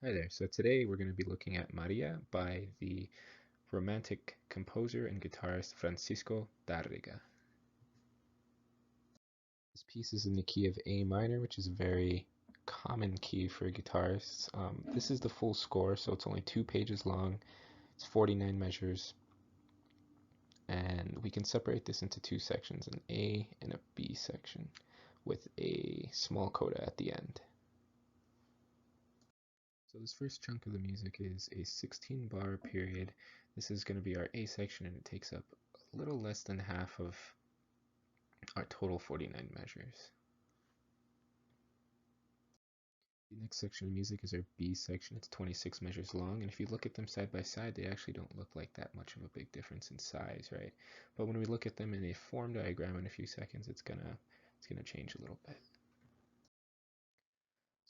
Hi there. So today we're going to be looking at Maria by the Romantic composer and guitarist Francisco Tárrega. This piece is in the key of A minor, which is a very common key for guitarists. This is the full score, so it's only 2 pages long. It's 49 measures, and we can separate this into two sections, an A and a B section, with a small coda at the end. So this first chunk of the music is a 16 bar period. This is going to be our A section, and it takes up a little less than half of our total 49 measures. The next section of music is our B section. It's 26 measures long, and if you look at them side by side, they actually don't look like that much of a big difference in size, right? But when we look at them in a form diagram in a few seconds, it's gonna change a little bit.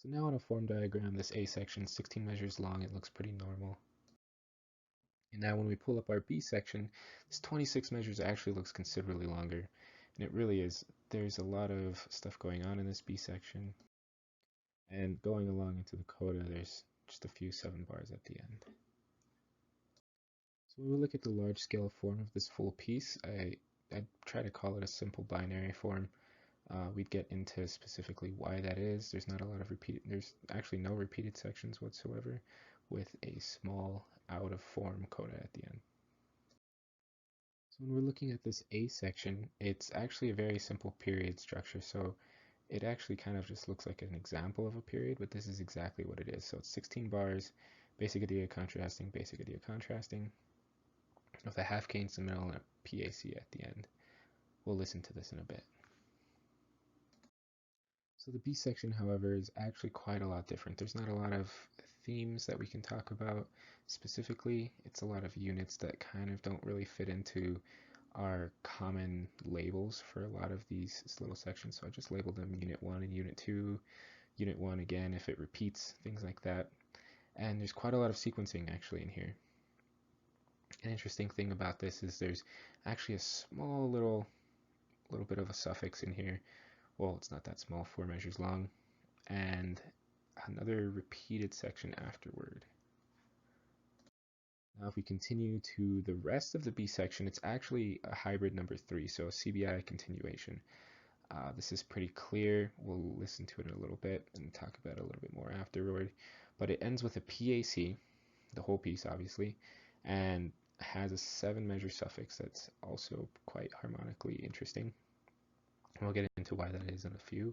So now on a form diagram, this A section is 16 measures long. It looks pretty normal. And now when we pull up our B section, this 26 measures actually looks considerably longer. And it really is. There's a lot of stuff going on in this B section. And going along into the coda, there's just a few 7 bars at the end. So when we look at the large scale form of this full piece, I try to call it a simple binary form. We'd get into specifically why that is. There's actually no repeated sections whatsoever, with a small out of form coda at the end. So when we're looking at this A section, it's actually a very simple period structure. So it actually kind of just looks like an example of a period, but this is exactly what it is. So it's 16 bars, basic idea basic idea contrasting, with a half cadence in the middle and a PAC at the end. We'll listen to this in a bit. So the B section, however, is actually quite a lot different. There's not a lot of themes that we can talk about specifically. It's a lot of units that kind of don't really fit into our common labels for a lot of these little sections. So I just labeled them Unit 1 and Unit 2, Unit 1 again if it repeats, things like that. And there's quite a lot of sequencing actually in here. An interesting thing about this is there's actually a small little bit of a suffix in here. Well, it's not that small, 4 measures long, and another repeated section afterward. Now if we continue to the rest of the B section, it's actually a hybrid number 3, so a CBI continuation. This is pretty clear. We'll listen to it in a little bit and talk about it a little bit more afterward. But it ends with a PAC, the whole piece obviously, and has a 7 measure suffix that's also quite harmonically interesting. We'll get into why that is in a few.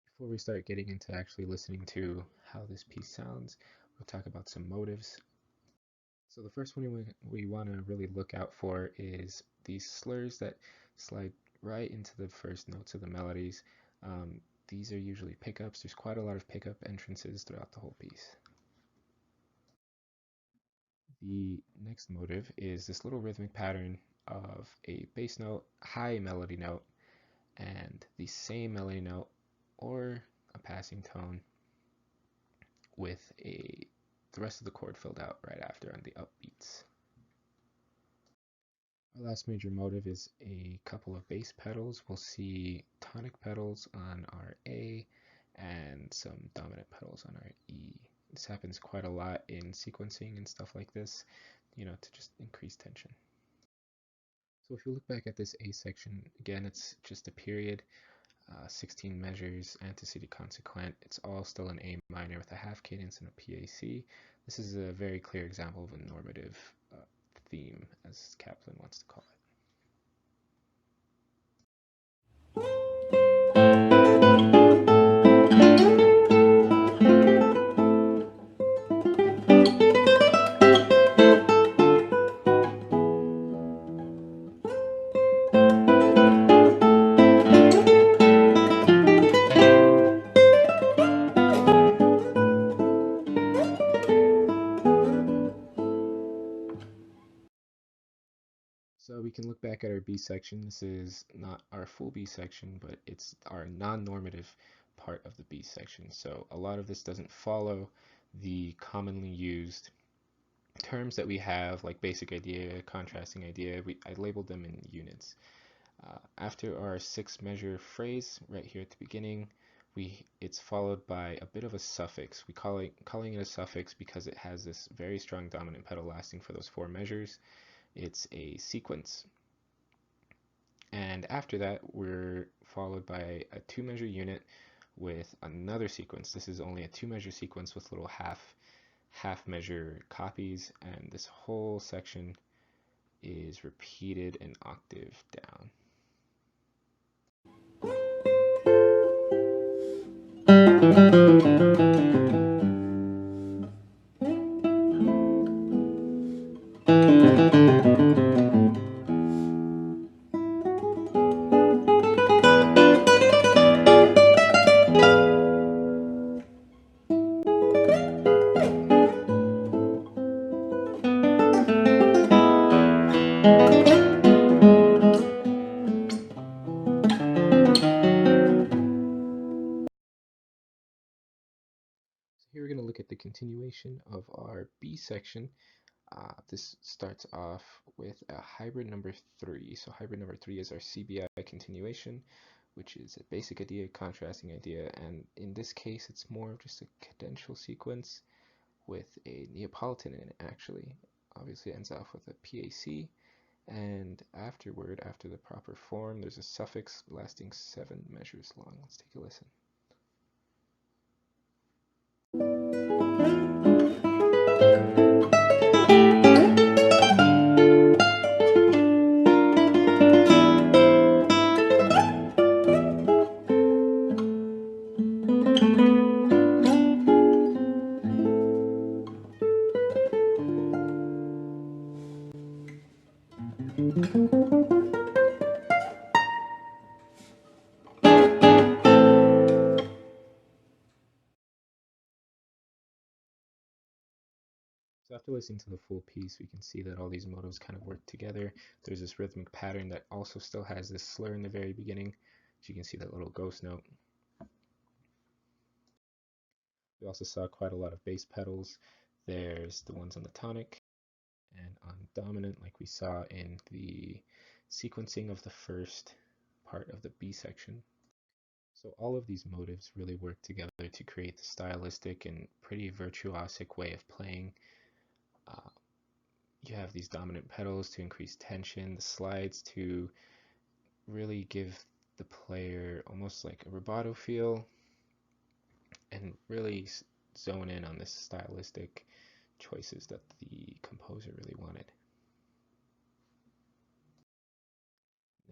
Before we start getting into actually listening to how this piece sounds, we'll talk about some motives. So the first one we want to really look out for is these slurs that slide right into the first notes of the melodies. These are usually pickups. There's quite a lot of pickup entrances throughout the whole piece. The next motive is this little rhythmic pattern of a bass note, high melody note, and the same melody note or a passing tone with the rest of the chord filled out right after on the upbeats. Our last major motive is a couple of bass pedals. We'll see tonic pedals on our A and some dominant pedals on our E. This happens quite a lot in sequencing and stuff like this, to just increase tension. So if you look back at this A section, again, it's just a period, 16 measures, antecedent consequent. It's all still in A minor with a half cadence and a PAC. This is a very clear example of a normative theme, as Kaplan wants to call it. So we can look back at our B section. This is not our full B section, but it's our non-normative part of the B section. So a lot of this doesn't follow the commonly used terms that we have, like basic idea, contrasting idea. I labeled them in units. After our 6 measure phrase right here at the beginning, it's followed by a bit of a suffix. Calling it a suffix because it has this very strong dominant pedal lasting for those 4 measures. It's a sequence. And after that, we're followed by a 2 measure unit with another sequence. This is only a 2 measure sequence with little half measure copies, and this whole section is repeated an octave down. Here we're going to look at the continuation of our B section. This starts off with a hybrid number 3. So hybrid number 3 is our CBI continuation, which is a basic idea, contrasting idea, and in this case it's more of just a cadential sequence with a Neapolitan in it actually. Obviously it ends off with a PAC, and afterward, after the proper form, there's a suffix lasting 7 measures long. Let's take a listen. So after listening to the full piece, we can see that all these motives kind of work together. There's this rhythmic pattern that also still has this slur in the very beginning. So you can see that little ghost note. We also saw quite a lot of bass pedals. There's the ones on the tonic and on dominant, like we saw in the sequencing of the first part of the B section. So all of these motives really work together to create the stylistic and pretty virtuosic way of playing. You have these dominant pedals to increase tension, the slides to really give the player almost like a rubato feel, and really zone in on this stylistic choices that the composer really wanted.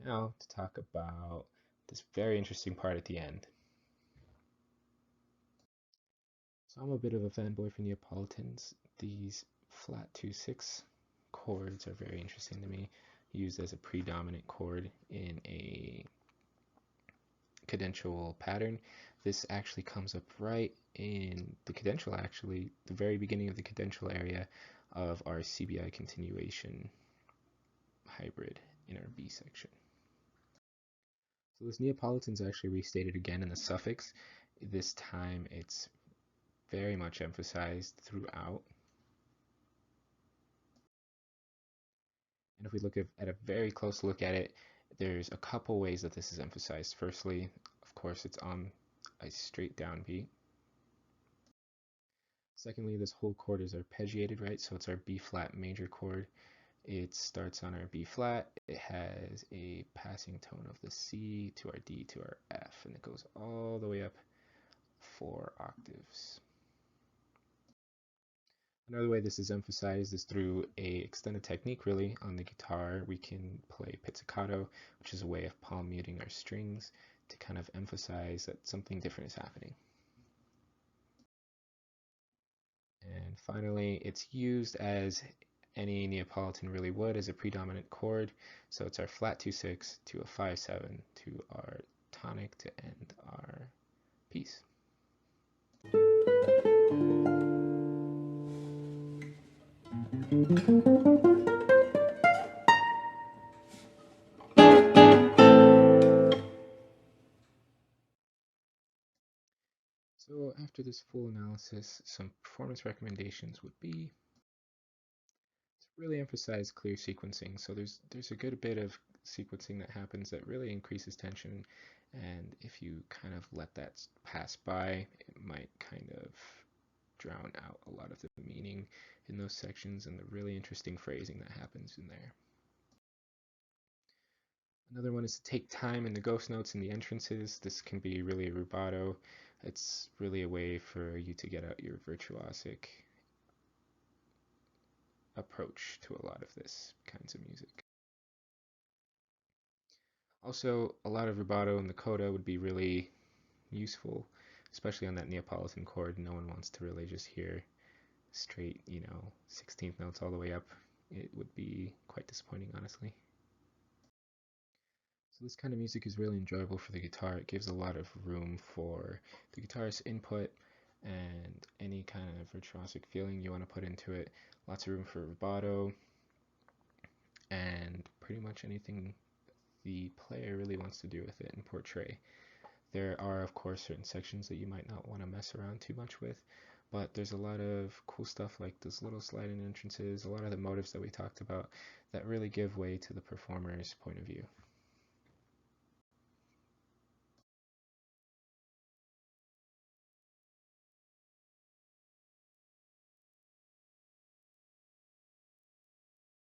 Now to talk about this very interesting part at the end. So I'm a bit of a fanboy for Neapolitans. These flat 2/6 chords are very interesting to me, used as a predominant chord in a cadential pattern. This actually comes up right in the cadential, actually, the very beginning of the cadential area of our CBI continuation hybrid in our B section. So this Neapolitan is actually restated again in the suffix. This time it's very much emphasized throughout. And if we look at a very close look at it, there's a couple ways that this is emphasized. Firstly, of course, it's on a straight down beat. Secondly, this whole chord is arpeggiated, right? So it's our B flat major chord. It starts on our B flat. It has a passing tone of the C to our D to our F, and it goes all the way up 4 octaves. Another way this is emphasized is through a extended technique, really. On the guitar, we can play pizzicato, which is a way of palm muting our strings to kind of emphasize that something different is happening. And finally, it's used as any Neapolitan really would as a predominant chord. So it's our flat 2/6 to a 5/7 to our tonic to end our piece. So after this full analysis, some performance recommendations would be really emphasize clear sequencing. So there's a good bit of sequencing that happens that really increases tension, and if you kind of let that pass by, it might kind of drown out a lot of the meaning in those sections and the really interesting phrasing that happens in there. Another one is to take time in the ghost notes and the entrances. This can be really a rubato. It's really a way for you to get out your virtuosic approach to a lot of this kinds of music. Also, a lot of rubato in the coda would be really useful, especially on that Neapolitan chord. No one wants to really just hear straight, 16th notes all the way up. It would be quite disappointing, honestly. So this kind of music is really enjoyable for the guitar. It gives a lot of room for the guitarist's input and any kind of virtuosic feeling you want to put into it. Lots of room for rubato and pretty much anything the player really wants to do with it and portray. There are, of course, certain sections that you might not want to mess around too much with, but there's a lot of cool stuff like those little sliding entrances, a lot of the motives that we talked about that really give way to the performer's point of view.